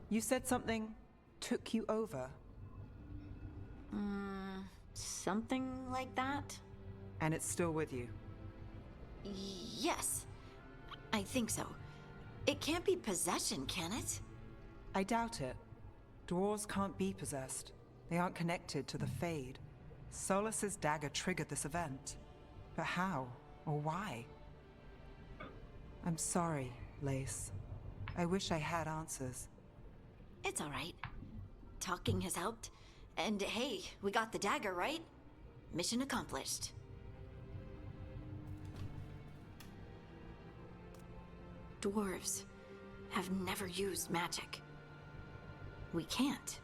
You said something took you over. Something like that? And it's still with you. Yes, I think so. It can't be possession, can it? I doubt it. Dwarves can't be possessed. They aren't connected to the Fade. Solus's dagger triggered this event. But how? Or why? I'm sorry, Lace. I wish I had answers. It's all right. Talking has helped. And hey, we got the dagger, right? Mission accomplished. Dwarves have never used magic. We can't.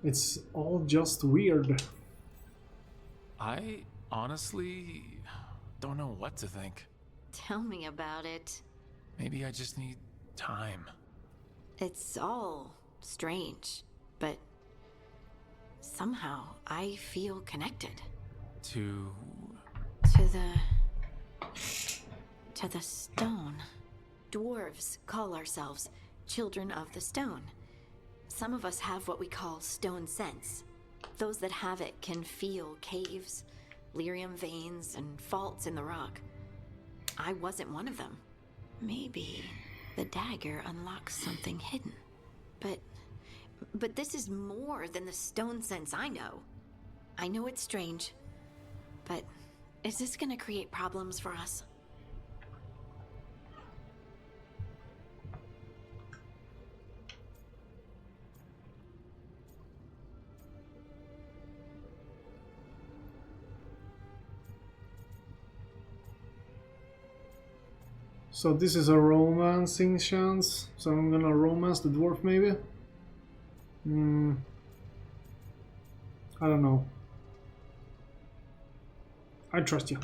It's all just weird. I honestly don't know what to think. Tell me about it. Maybe I just need time. It's all strange, but somehow I feel connected. To To the stone. Dwarves call ourselves children of the stone. Some of us have what we call stone sense. Those that have it can feel caves, lyrium veins, and faults in the rock. I wasn't one of them. Maybe the dagger unlocks something hidden. But this is more than the stone sense I know. I know it's strange, but is this gonna create problems for us? So this is a romancing chance. So I'm gonna romance the dwarf maybe? I don't know. I trust you.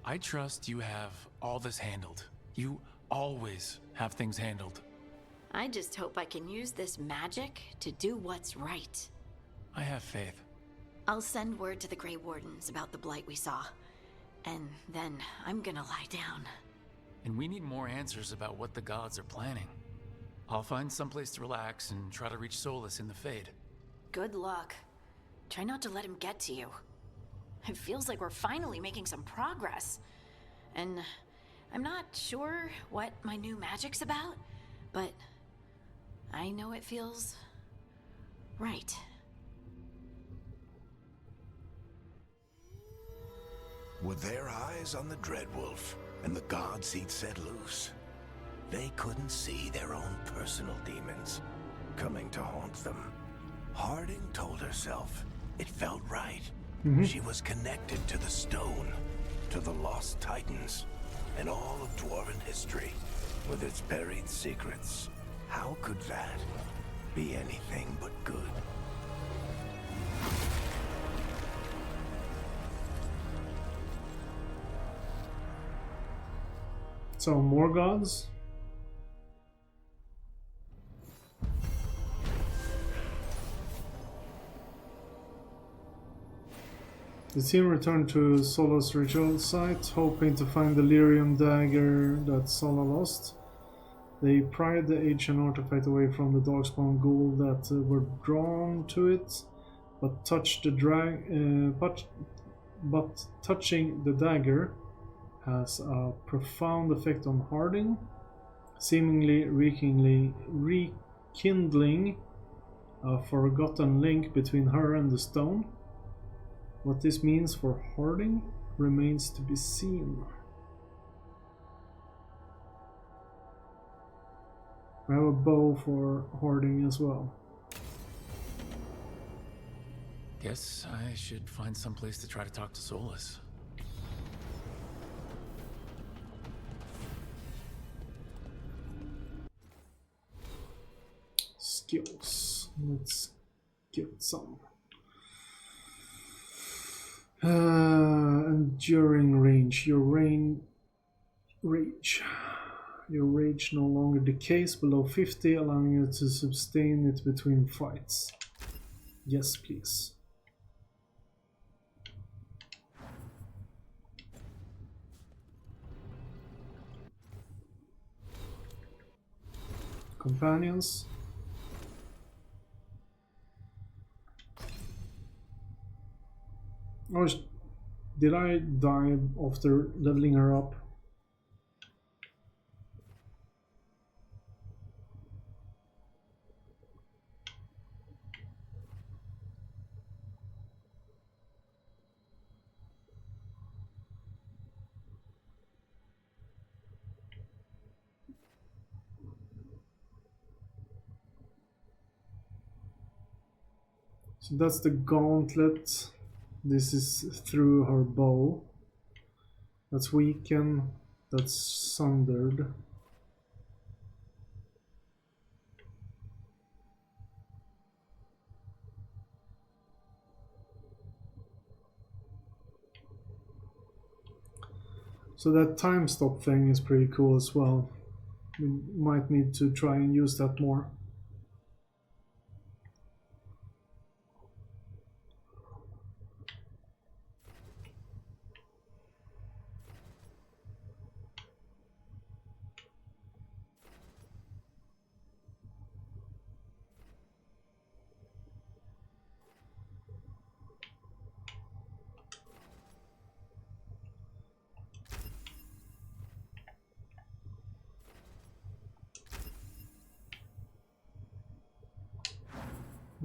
I trust you have all this handled. You always have things handled. I just hope I can use this magic to do what's right. I have faith. I'll send word to the Grey Wardens about the blight we saw. And then I'm gonna lie down. And we need more answers about what the gods are planning. I'll find someplace to relax and try to reach Solus in the Fade. Good luck. Try not to let him get to you. It feels like we're finally making some progress. And I'm not sure what my new magic's about, but I know it feels right. With their eyes on the Dreadwolf and the gods he'd set loose, they couldn't see their own personal demons coming to haunt them. Harding told herself it felt right. She was connected to the stone, to the lost titans, and all of dwarven history with its buried secrets. How could that be anything but good? So more gods? The team returned to Sola's ritual site, hoping to find the lyrium dagger that Sola lost. They pried the ancient artifact away from the darkspawn ghoul that were drawn to it, but touching the dagger has a profound effect on Harding, seemingly rekindling a forgotten link between her and the stone. What this means for Harding remains to be seen. I have a bow for Harding as well. Guess I should find someplace to try to talk to Solus. Skills. Let's get some. Enduring range. Your Rage. Your rage no longer decays below 50, allowing you to sustain it between fights. Yes, please. Companions. Oh, did I die after leveling her up? So that's the gauntlet. This is through her bow. That's weakened. That's sundered. So that time stop thing is pretty cool as well. We might need to try and use that more.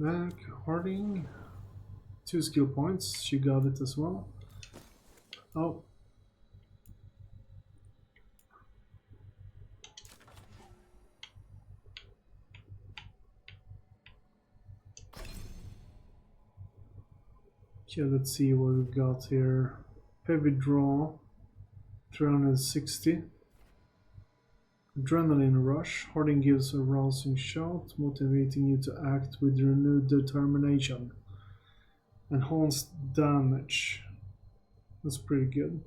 Back, Harding. 2 skill points. She got it as well. Oh. Okay, let's see what we got here. Heavy draw. 360. Adrenaline rush. Harding gives a rousing shout, motivating you to act with renewed determination. Enhanced damage. That's pretty good.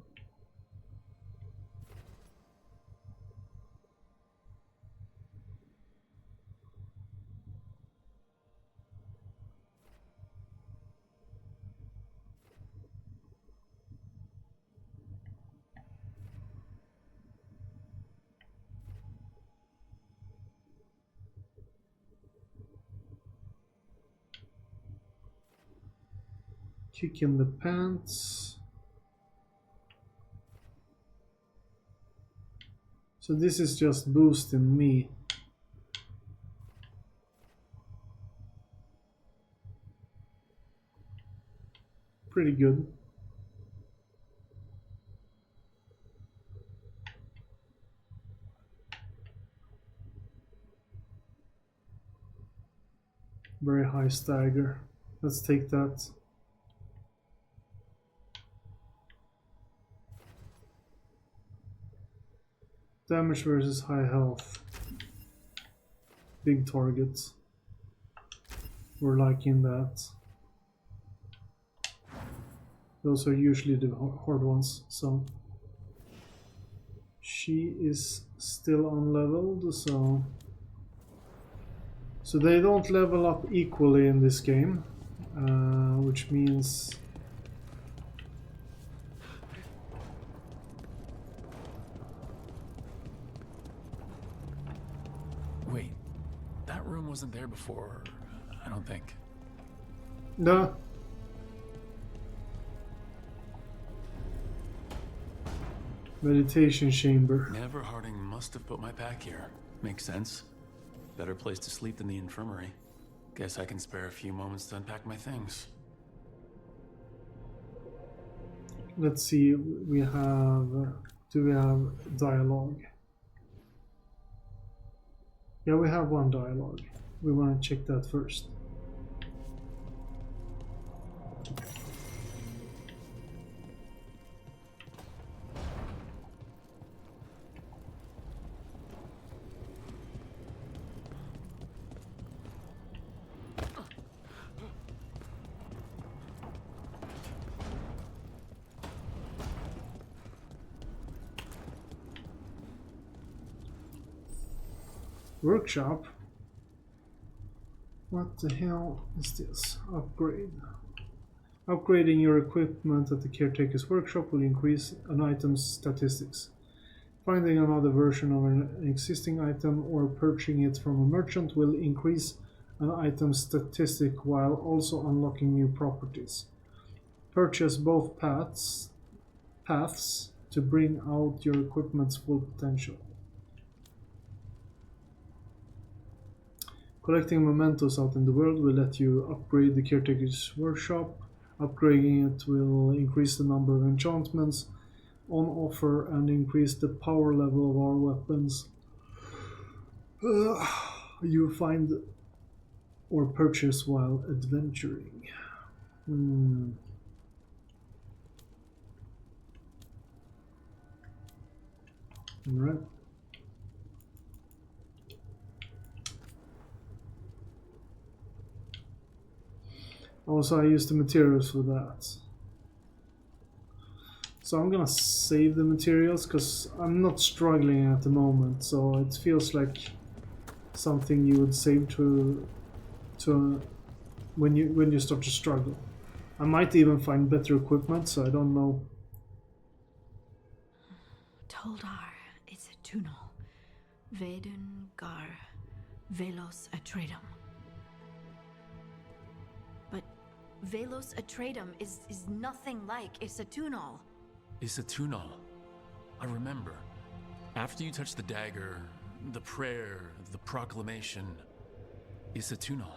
Kick in the pants. So this is just boosting me. Pretty good. Very high stagger. Let's take that. Damage versus high health. Big targets. We're liking that. Those are usually the hard ones, so. She is still unleveled, so. So they don't level up equally in this game, which means. Wait, that room wasn't there before, I don't think. No. Meditation chamber. Never Harding must have put my pack here. Makes sense. Better place to sleep than the infirmary. Guess I can spare a few moments to unpack my things. Let's see, we have. Do we have dialogue? Yeah, we have one dialogue. We want to check that first. Workshop? What the hell is this? Upgrade. Upgrading your equipment at the caretaker's workshop will increase an item's statistics. Finding another version of an existing item or purchasing it from a merchant will increase an item's statistic while also unlocking new properties. Purchase both paths to bring out your equipment's full potential. Collecting mementos out in the world will let you upgrade the caretaker's workshop. Upgrading it will increase the number of enchantments on offer and increase the power level of our weapons. You find or purchase while adventuring. Alright. Also, I use the materials for that. So I'm gonna save the materials because I'm not struggling at the moment, so it feels like something you would save to when you start to struggle. I might even find better equipment, so I don't know. Toldar is a tunnel. Veilguard, Velos Atreidim. But Velos Atreidim is nothing like Isatunal. Isatunal. I remember. After you touched the dagger, the prayer, the proclamation. Isatunal.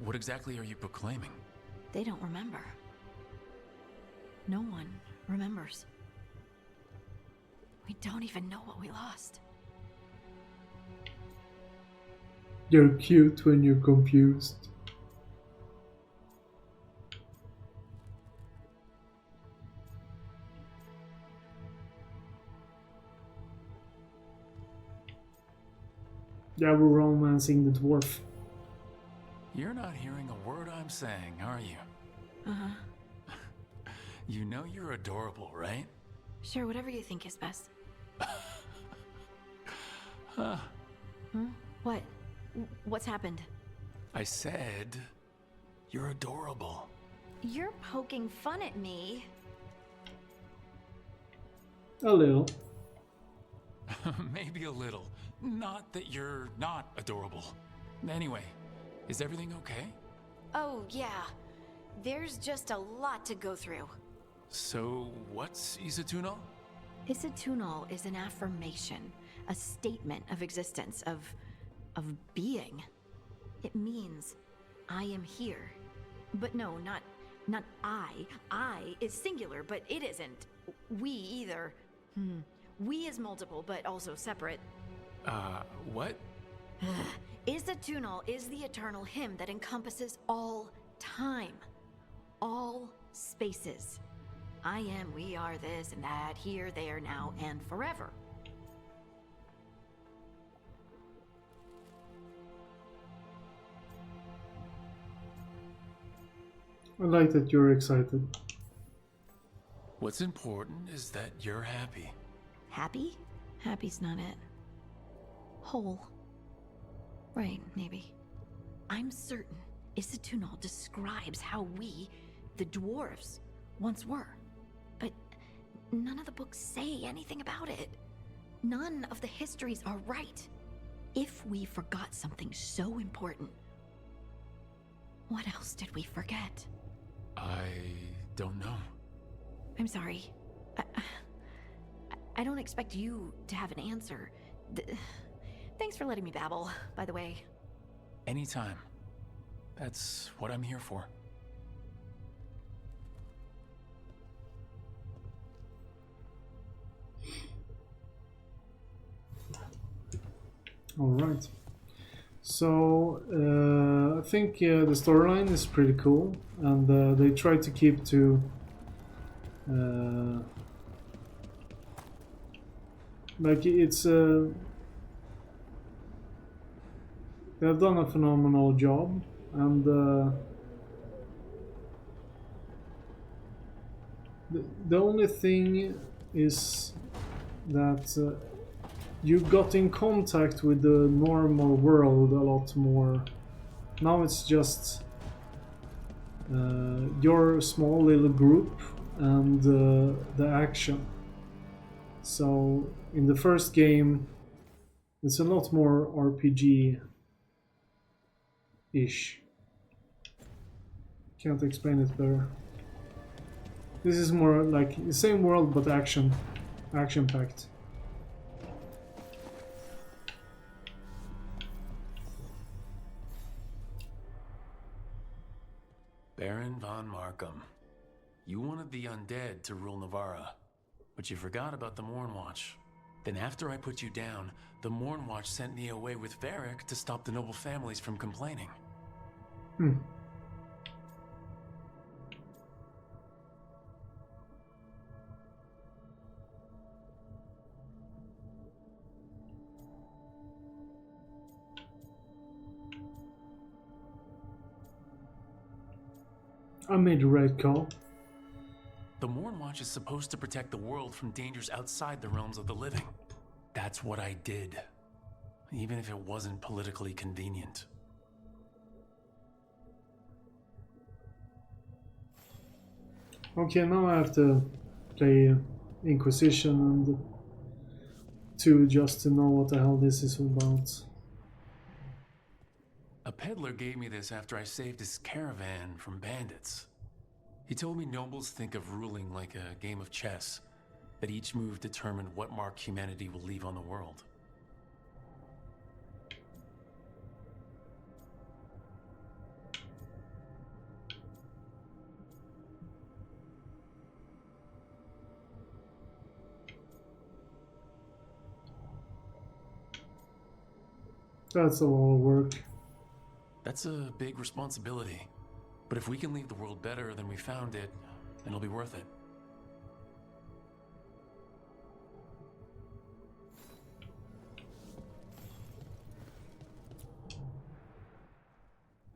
What exactly are you proclaiming? They don't remember. No one remembers. We don't even know what we lost. You're cute when you're confused. Yeah, we're romancing the dwarf. You're not hearing a word I'm saying, are you? Uh-huh. You know you're adorable, right? Sure, whatever you think is best. Huh? What? What's happened? I said, you're adorable. You're poking fun at me. A little. Maybe a little. Not that you're not adorable. Anyway, is everything okay? Oh, yeah. There's just a lot to go through. So, what's Isatunal? Isatunal is an affirmation, a statement of existence, of being. It means, I am here. But no, not I. I is singular, but it isn't. We either. We is multiple, but also separate. What? Isatunal is the eternal hymn that encompasses all time. All spaces. I am, we are, this and that, here, there, now, and forever. I like that you're excited. What's important is that you're happy. Happy? Happy's not it. Whole. Right, maybe. I'm certain Isatunal describes how we, the dwarves, once were. But none of the books say anything about it. None of the histories are right. If we forgot something so important, what else did we forget? I don't know. I'm sorry. I don't expect you to have an answer. Thanks for letting me babble, by the way. Anytime. That's what I'm here for. All right. So I think the storyline is pretty cool, and they try to keep to like it's they have done a phenomenal job, and the only thing is that you got in contact with the normal world a lot more. Now it's just your small little group and the action. So in the first game, it's a lot more RPG-ish. Can't explain it better. This is more like the same world but action-packed. Baron von Markham. You wanted the undead to rule Navarra, but you forgot about the Mornwatch. Then after I put you down, the Mornwatch sent me away with Varric to stop the noble families from complaining. I made the right call. The Mornwatch is supposed to protect the world from dangers outside the realms of the living. That's what I did, even if it wasn't politically convenient. Okay, now I have to play Inquisition and 2 just to know what the hell this is about. A peddler gave me this after I saved his caravan from bandits. He told me nobles think of ruling like a game of chess, that each move determined what mark humanity will leave on the world. That's a lot of work. That's a big responsibility. But if we can leave the world better than we found it, then it'll be worth it.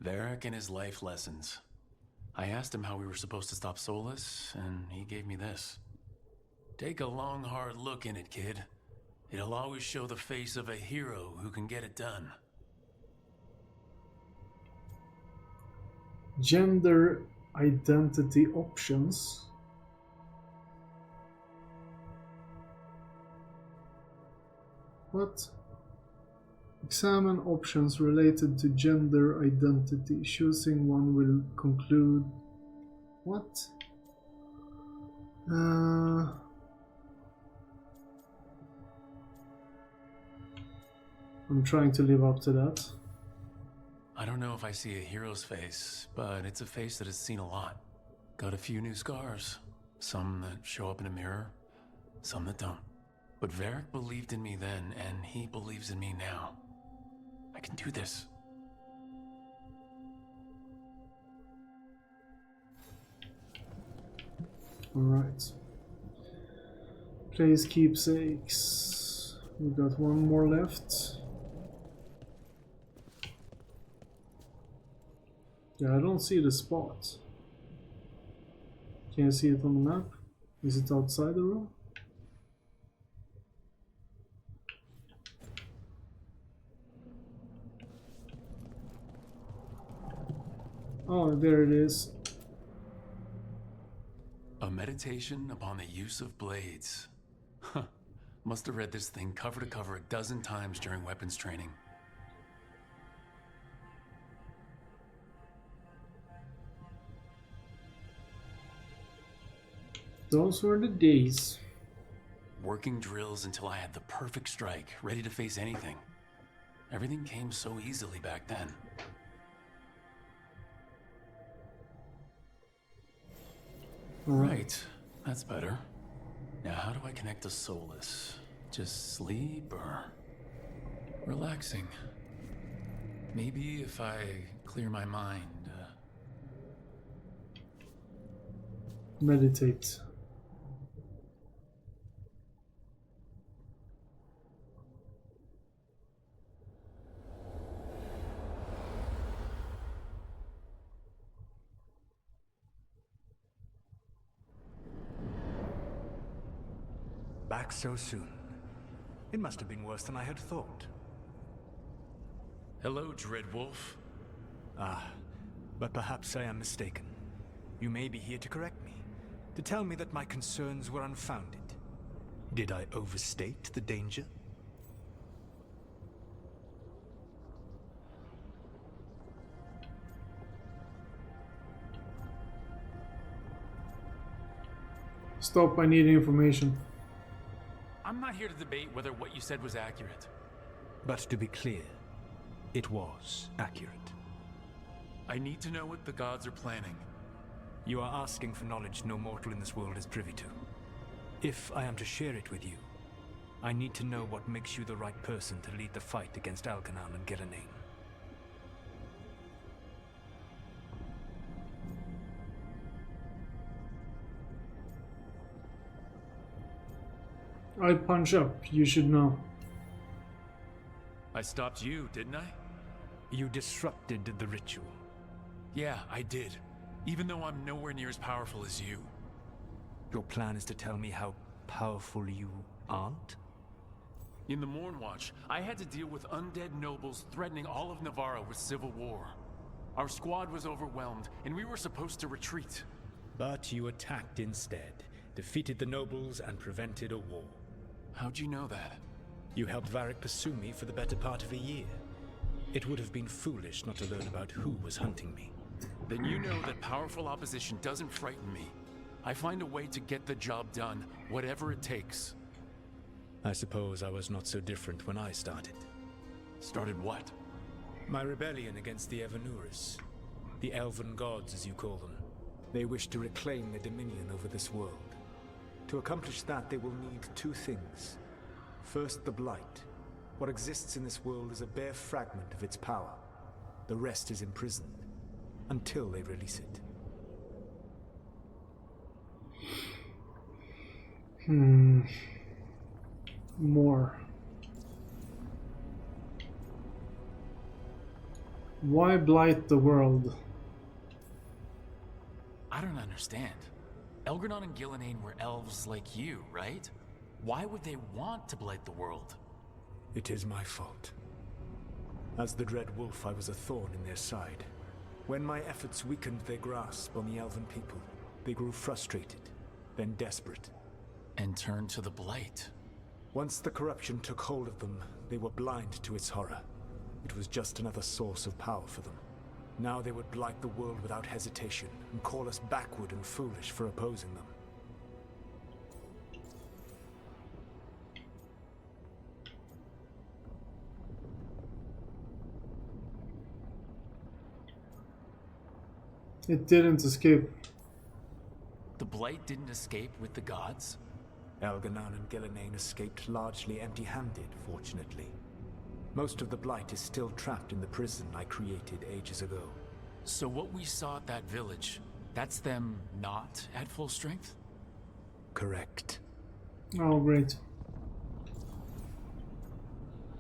Varric and his life lessons. I asked him how we were supposed to stop Solus, and he gave me this. Take a long, hard look in it, kid. It'll always show the face of a hero who can get it done. Gender identity options. What? Examine options related to gender identity. Choosing one will conclude. What? I'm trying to live up to that. I don't know if I see a hero's face, but it's a face that has seen a lot. Got a few new scars. Some that show up in a mirror, some that don't. But Varric believed in me then, and he believes in me now. I can do this. Alright. Place keepsakes. We got one more left. Yeah, I don't see the spot. Can you see it on the map? Is it outside the room? Oh, there it is. A meditation upon the use of blades. Huh. Must have read this thing cover to cover a dozen times during weapons training. Those were the days. Working drills until I had the perfect strike, ready to face anything. Everything came so easily back then. Right, that's better. Now how do I connect to Solus? Just sleep or relaxing? Maybe if I clear my mind. Meditate. Back so soon. It must have been worse than I had thought. Hello, Dreadwolf. Ah, but perhaps I am mistaken. You may be here to correct me, to tell me that my concerns were unfounded. Did I overstate the danger? Stop, I need information. I'm not here to debate whether what you said was accurate. But to be clear, it was accurate. I need to know what the gods are planning. You are asking for knowledge no mortal in this world is privy to. If I am to share it with you, I need to know what makes you the right person to lead the fight against Algernon and Gillenane. I punch up, you should know. I stopped you, didn't I? You disrupted the ritual. Yeah, I did. Even though I'm nowhere near as powerful as you. Your plan is to tell me how powerful you aren't? In the Mornwatch, I had to deal with undead nobles threatening all of Navarra with civil war. Our squad was overwhelmed, and we were supposed to retreat. But you attacked instead, defeated the nobles, and prevented a war. How'd you know that? You helped Varric pursue me for the better part of a year. It would have been foolish not to learn about who was hunting me. Then you know that powerful opposition doesn't frighten me. I find a way to get the job done, whatever it takes. I suppose I was not so different when I started. Started what? My rebellion against the Evanuris. The Elven Gods, as you call them. They wish to reclaim their dominion over this world. To accomplish that, they will need two things. First, the Blight. What exists in this world is a bare fragment of its power. The rest is imprisoned, until they release it. More. Why blight the world? I don't understand. Elgernon and Gillenane were elves like you, right? Why would they want to blight the world? It is my fault. As the Dread Wolf, I was a thorn in their side. When my efforts weakened their grasp on the Elven people, they grew frustrated, then desperate. And turned to the Blight. Once the corruption took hold of them, they were blind to its horror. It was just another source of power for them. Now they would blight the world without hesitation, and call us backward and foolish for opposing them. It didn't escape. The Blight didn't escape with the gods? Elgernon and Gillenane escaped largely empty-handed, fortunately. Most of the Blight is still trapped in the prison I created ages ago. So what we saw at that village, that's them not at full strength? Correct. Oh, great.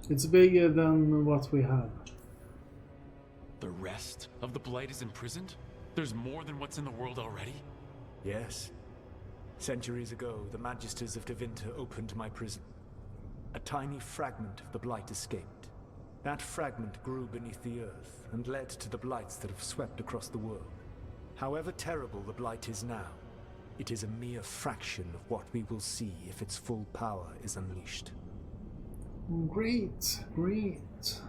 It's bigger than what we have. The rest of the Blight is imprisoned? There's more than what's in the world already? Yes. Centuries ago, the Magisters of Tevinter opened my prison. A tiny fragment of the Blight escaped. That fragment grew beneath the earth and led to the Blights that have swept across the world. However terrible the Blight is now, it is a mere fraction of what we will see if its full power is unleashed. Great, great.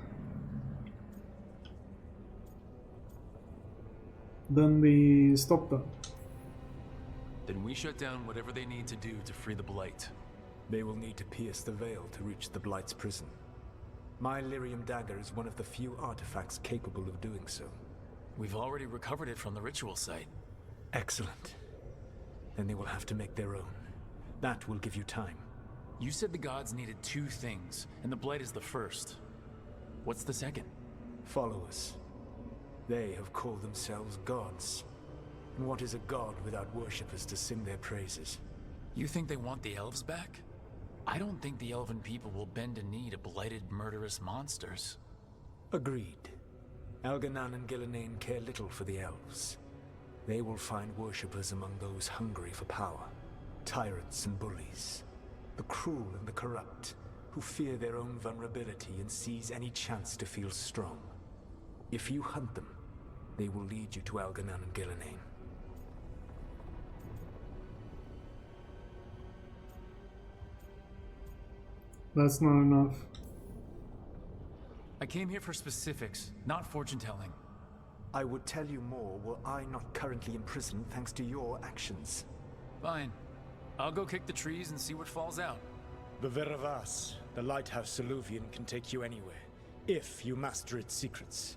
Then we stop them. Then we shut down whatever they need to do to free the Blight. They will need to pierce the veil to reach the Blight's prison. My Lyrium dagger is one of the few artifacts capable of doing so. We've already recovered it from the ritual site. Excellent. Then they will have to make their own. That will give you time. You said the gods needed two things, and the Blight is the first. What's the second? Followers. They have called themselves gods. And what is a god without worshippers to sing their praises? You think they want the elves back? I don't think the elven people will bend a knee to blighted, murderous monsters. Agreed. Elgernon and Gillenane care little for the elves. They will find worshippers among those hungry for power. Tyrants and bullies. The cruel and the corrupt. who fear their own vulnerability and seize any chance to feel strong. If you hunt them, they will lead you to Algernon and Gillenane. That's not enough. I came here for specifics, not fortune-telling. I would tell you more were I not currently in prison thanks to your actions. Fine. I'll go kick the trees and see what falls out. The Veravas, the lighthouse Soluvian, can take you anywhere, if you master its secrets.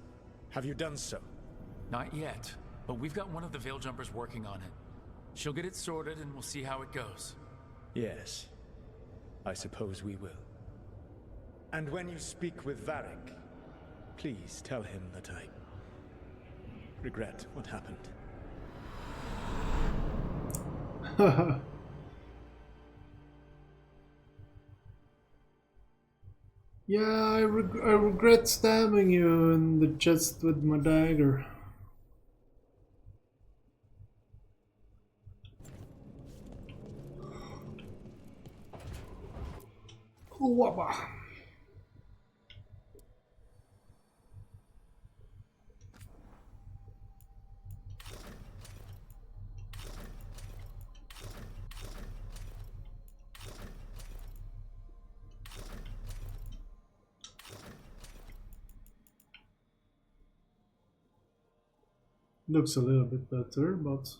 Have you done so? Not yet, but we've got one of the Veil Jumpers working on it. She'll get it sorted and we'll see how it goes. Yes. I suppose we will. And when you speak with Varric, please tell him that I regret what happened. Yeah, I regret stabbing you in the chest with my dagger. Wabba. Looks a little bit better, but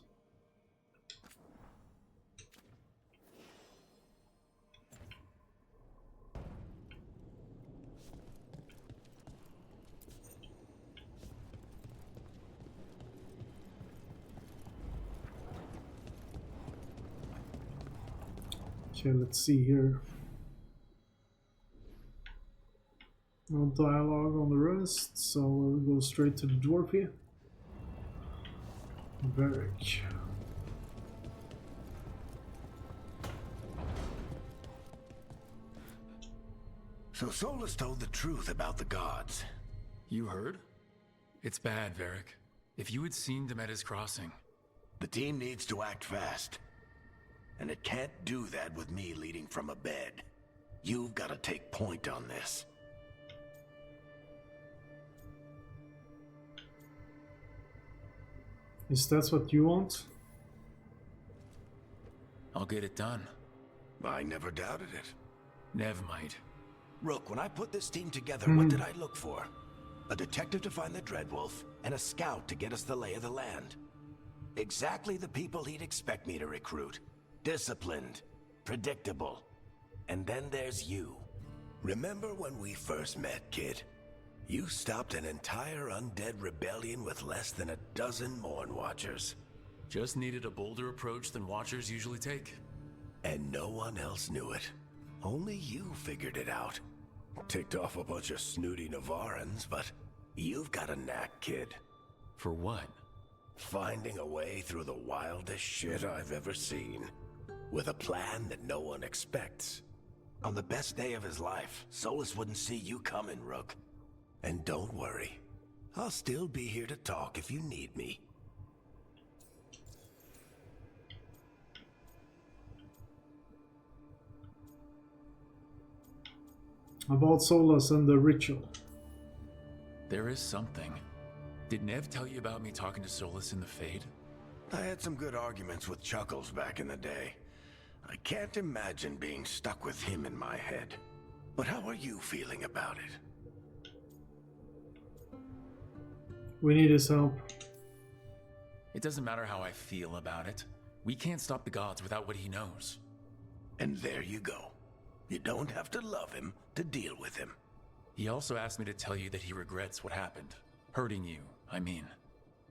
okay, let's see here. No dialogue on the rest, so we'll go straight to the dwarf here. Varric. So Solus told the truth about the gods. You heard? It's bad, Varric. If you had seen Demeda's crossing. The team needs to act fast. And it can't do that with me leading from a bed. You've got to take point on this. Is that what you want? I'll get it done. I never doubted it. Nev might. Rook, when I put this team together, what did I look for? A detective to find the Dreadwolf, and a scout to get us the lay of the land. Exactly the people he'd expect me to recruit. Disciplined, predictable. And then there's you. Remember when we first met, kid? You stopped an entire undead rebellion with less than a dozen Morn Watchers. Just needed a bolder approach than Watchers usually take. And no one else knew it. Only you figured it out. Ticked off a bunch of snooty Navarrans, but you've got a knack, kid. For what? Finding a way through the wildest shit I've ever seen. With a plan that no one expects. On the best day of his life, Solus wouldn't see you coming, Rook. And don't worry, I'll still be here to talk if you need me. About Solus and the ritual. There is something. Did Nev tell you about me talking to Solus in the Fade? I had some good arguments with Chuckles back in the day. I can't imagine being stuck with him in my head. But how are you feeling about it? We need his help. It doesn't matter how I feel about it. We can't stop the gods without what he knows. And there you go. You don't have to love him to deal with him. He also asked me to tell you that he regrets what happened. Hurting you, I mean.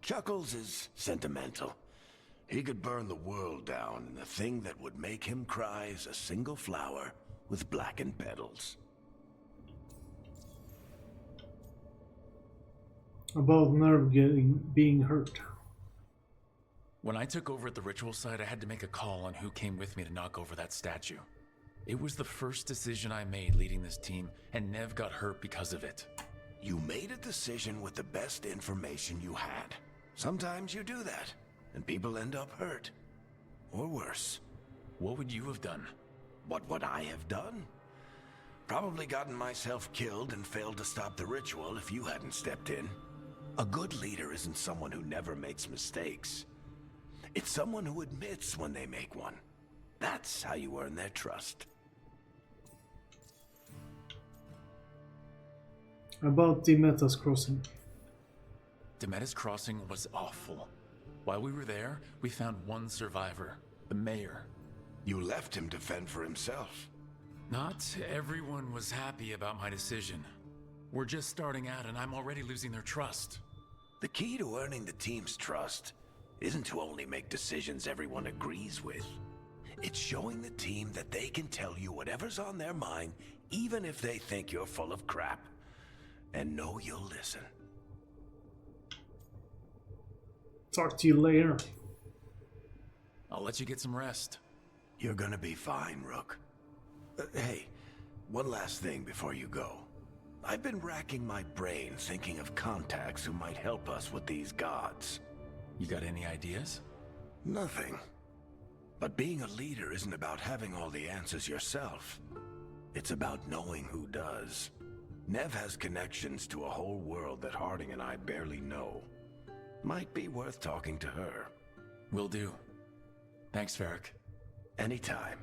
Chuckles is sentimental. He could burn the world down, and the thing that would make him cry is a single flower with blackened petals. About Nerve being hurt. When I took over at the ritual site, I had to make a call on who came with me to knock over that statue. It was the first decision I made leading this team, and Nev got hurt because of it. You made a decision with the best information you had. Sometimes you do that, and people end up hurt. Or worse. What would you have done? What would I have done? Probably gotten myself killed and failed to stop the ritual if you hadn't stepped in. A good leader isn't someone who never makes mistakes. It's someone who admits when they make one. That's how you earn their trust. About the Metas crossing. Demetas Crossing was awful. While we were there, we found one survivor, the mayor. You left him to fend for himself. Not everyone was happy about my decision. We're just starting out and I'm already losing their trust. The key to earning the team's trust isn't to only make decisions everyone agrees with. It's showing the team that they can tell you whatever's on their mind, even if they think you're full of crap. And know you'll listen. Talk to you later. I'll let you get some rest. You're gonna be fine, Rook. Hey, one last thing before you go. I've been racking my brain thinking of contacts who might help us with these gods. You got any ideas? Nothing. But being a leader isn't about having all the answers yourself. It's about knowing who does. Nev has connections to a whole world that Harding and I barely know. Might be worth talking to her. Will do. Thanks, Varric. Anytime.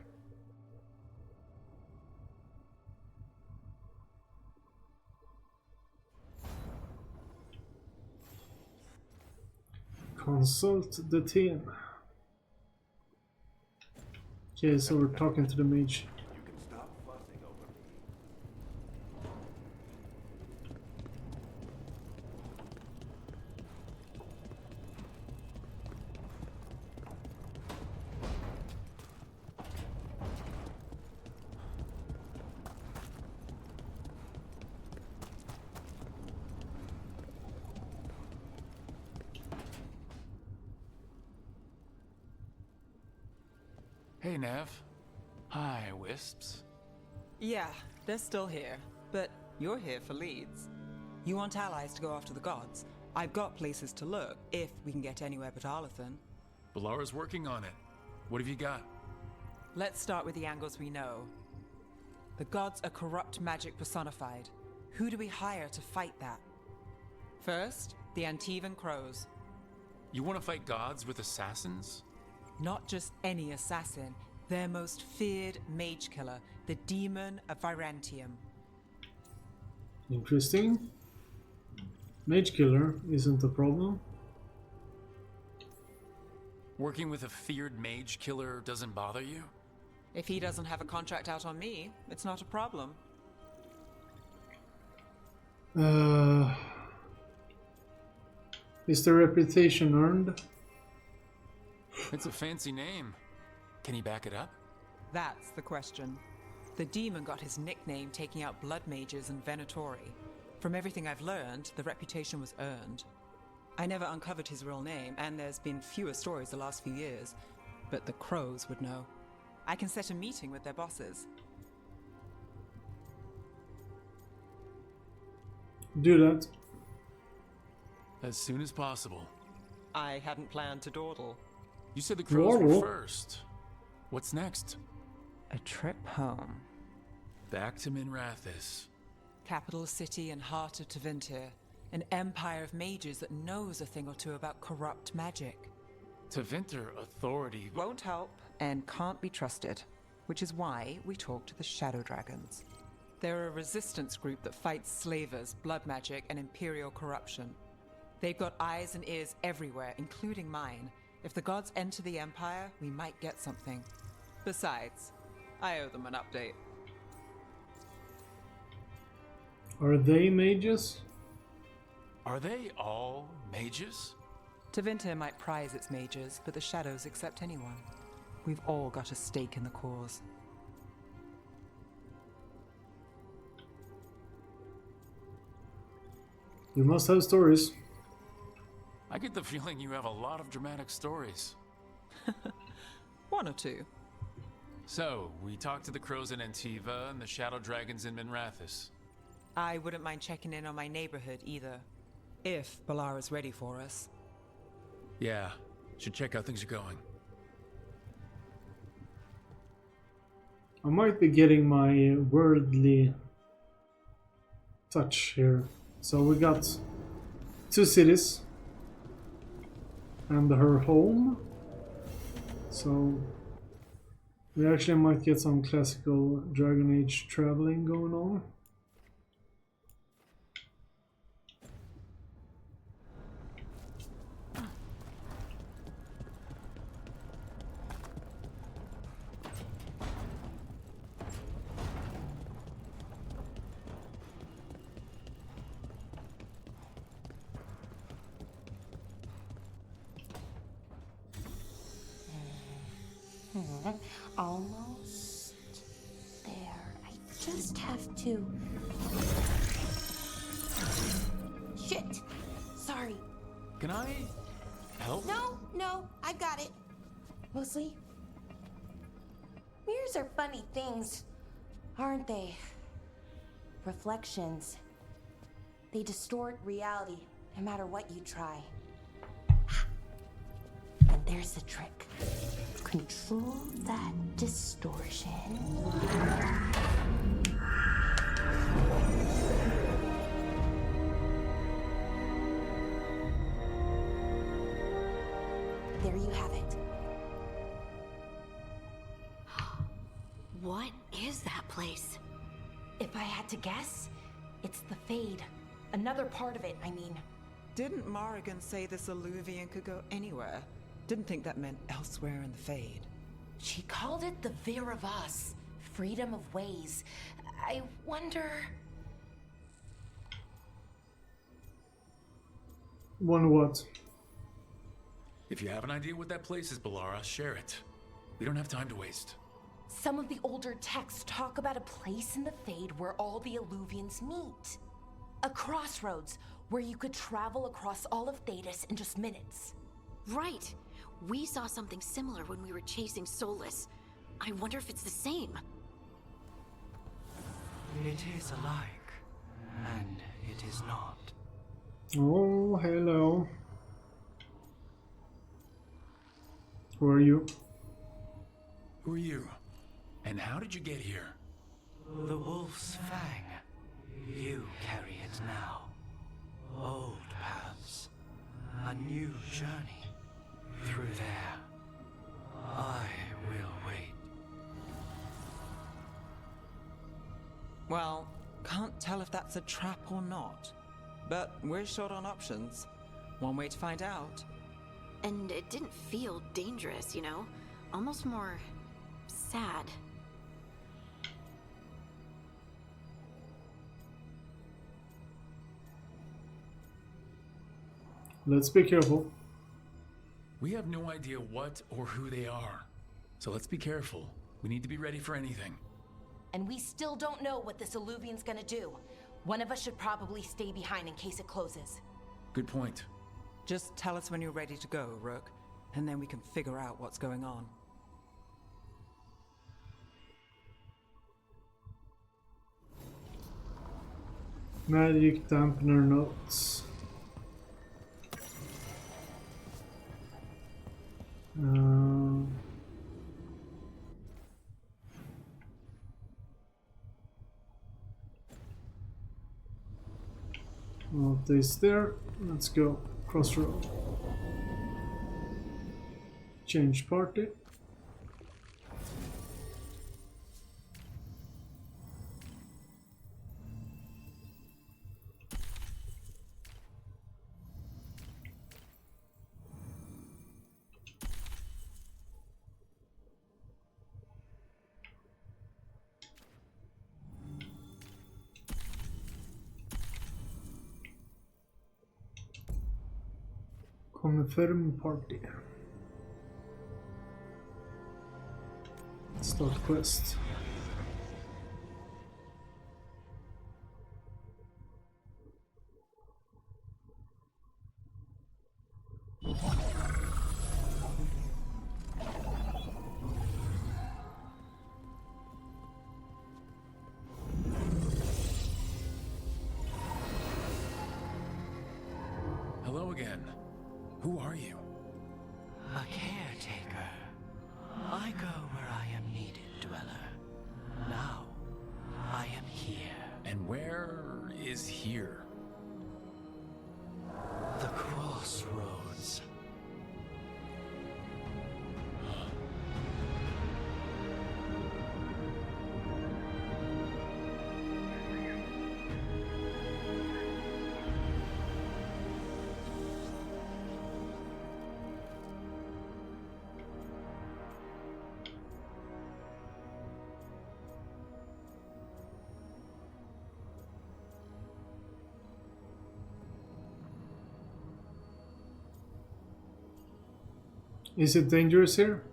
Consult the team. Okay, so we're talking to the mage. You can stop fussing over me. Hey, Nev. Hi, Wisps. Yeah, they're still here, but you're here for leads. You want allies to go after the gods? I've got places to look, if we can get anywhere but Arlathan. Balara's working on it. What have you got? Let's start with the angles we know. The gods are corrupt magic personified. Who do we hire to fight that? First, the Antivan Crows. You want to fight gods with assassins? Not just any assassin, their most feared mage killer, the Demon of Virantium. Interesting. Mage killer isn't a problem. Working with a feared mage killer doesn't bother you? If he doesn't have a contract out on me, it's not a problem. Is the reputation earned? It's a fancy name. Can he back it up? That's the question. The demon got his nickname taking out blood mages and Venatori. From everything I've learned, the reputation was earned. I never uncovered his real name, and there's been fewer stories the last few years, but the Crows would know. I can set a meeting with their bosses. Do that. As soon as possible. I hadn't planned to dawdle. You said the Crows were Whoa. first. What's next? A trip home. Back to Minrathis. Capital city and heart of Tevinter. An empire of mages that knows a thing or two about corrupt magic. Tevinter authority. Won't help and can't be trusted, which is why we talk to the Shadow Dragons. They're a resistance group that fights slavers, blood magic, and imperial corruption. They've got eyes and ears everywhere, including mine. If the gods enter the Empire, we might get something. Besides, I owe them an update. Are they mages? Are they all mages? Tevinter might prize its mages, but the Shadows accept anyone. We've all got a stake in the cause. You must have stories. I get the feeling you have a lot of dramatic stories. One or two. So, we talked to the Crows in Antiva and the Shadow Dragons in Minrathis. I wouldn't mind checking in on my neighborhood either. If Balara's ready for us. Yeah, should check how things are going. I might be getting my worldly touch here. So we got 2 cities and her home. So we actually might get some classical Dragon Age traveling going on. Almost there. I just have to. Shit! Sorry. Can I help? No, I got it. Mostly. Mirrors are funny things, aren't they? Reflections. They distort reality, no matter what you try. And there's the trick. Control that distortion. There you have it. What is that place? If I had to guess, it's the Fade. Another part of it, I mean. Didn't Morrigan say this Illuvian could go anywhere? Didn't think that meant elsewhere in the Fade. She called it the Vir of Us. Freedom of ways. I wonder... One what? If you have an idea what that place is, Balara, share it. We don't have time to waste. Some of the older texts talk about a place in the Fade where all the Illuvians meet. A crossroads where you could travel across all of Thedas in just minutes. Right. We saw something similar when we were chasing Solus. I wonder if it's the same. It is alike, and it is not. Oh, hello. Who are you? Who are you? And how did you get here? The Wolf's Fang. You carry it now. Old paths. A new journey. Through there. I will wait. Well, can't tell if that's a trap or not. But we're short on options. One way to find out. And it didn't feel dangerous, you know? Almost more... sad. Let's be careful. We have no idea what or who they are. So let's be careful. We need to be ready for anything. And we still don't know what this Illuvian's gonna do. One of us should probably stay behind in case it closes. Good point. Just tell us when you're ready to go, Rook, and then we can figure out what's going on. Magic dampener notes. Well, this there. Let's go. Crossroad. Change party. Confirm party. Start quest. Hello again. Who are you? A caretaker. I go where I am needed, dweller. Is it dangerous here?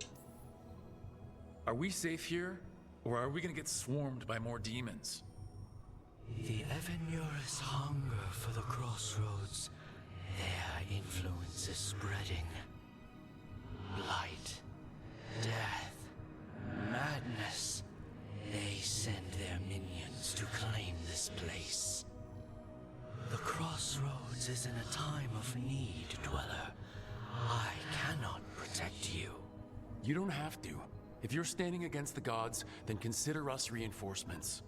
Are we safe here, or are we gonna get swarmed by more demons? The Evanurus hunger for the crossroads. Their influence is spreading. Blight, death, madness. They send their minions to claim this place. The crossroads is in a time of need, Dweller. I cannot protect you. You don't have to. If you're standing against the gods, then consider us reinforcements.